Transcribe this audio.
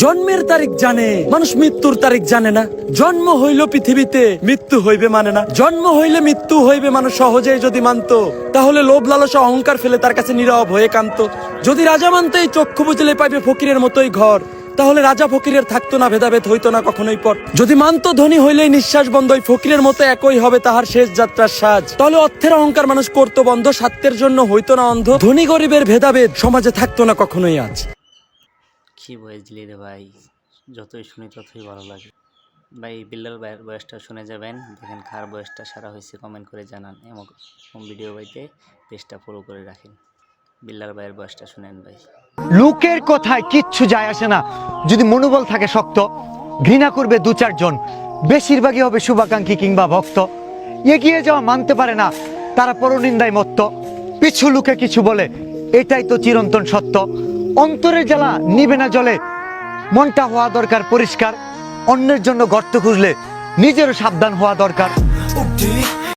জন্মের তারিখ জানে, মানুষ মৃত্যুর তারিখ জানে না। জন্ম হইল পৃথিবীতে, মৃত্যু হইবে মানে না। জন্ম হইলে মৃত্যু হইবে মানুষ সহজেই যদি মানতো, তাহলে লোভ লালসা অহংকার ফেলে তার কাছে নীরব হয়ে কান্ত। যদি রাজা মানতো এই চক্ষু বুঝলে পাইবে ফকিরের মতোই ঘর, তাহলে রাজা ফকিরের থাকতো না ভেদাভেদ, হইতো না কখনোই পর। যদি মানতো ধনী হইলেই নিঃশ্বাস বন্ধ, ওই ফকিরের মতো একই হবে তাহার শেষ যাত্রার সাজ, তাহলে অর্থের অহংকার মানুষ করতো বন্ধ, স্বার্থের জন্য হইতো না অন্ধ। ধনী গরিবের ভেদাভেদ সমাজে থাকতো না কখনোই আজ। কি বয়স দিলি রে ভাই, যতই শুনি ততই ভালো লাগে ভাই। বিল্লাল ভাইয়ের বয়সটা শুনে যাবেন, দেখেন কার বয়সটা সারা হয়েছে কমেন্ট করে জানান। এমন ভিডিও পাইতে পেজটা ফলো করে রাখেন। বিল্লাল ভাইয়ের বয়সটা শুনেন ভাই। লোকের কথায় কিচ্ছু যায় আসে না, যদি মনোবল থাকে শক্ত। ঘৃণা করবে দু চারজন, বেশিরভাগই হবে শুভাকাঙ্ক্ষী কিংবা ভক্ত। এগিয়ে যাওয়া মানতে পারে না, তারা পরনিন্দায় মত্ত। পিছু লোকে কিছু বলে, এটাই তো চিরন্তন সত্য। অন্তরের জ্বালা নিবে না জলে, মনটা হওয়া দরকার পরিষ্কার। অন্যের জন্য গর্ত খুঁজলে নিজেরও সাবধান হওয়া দরকার।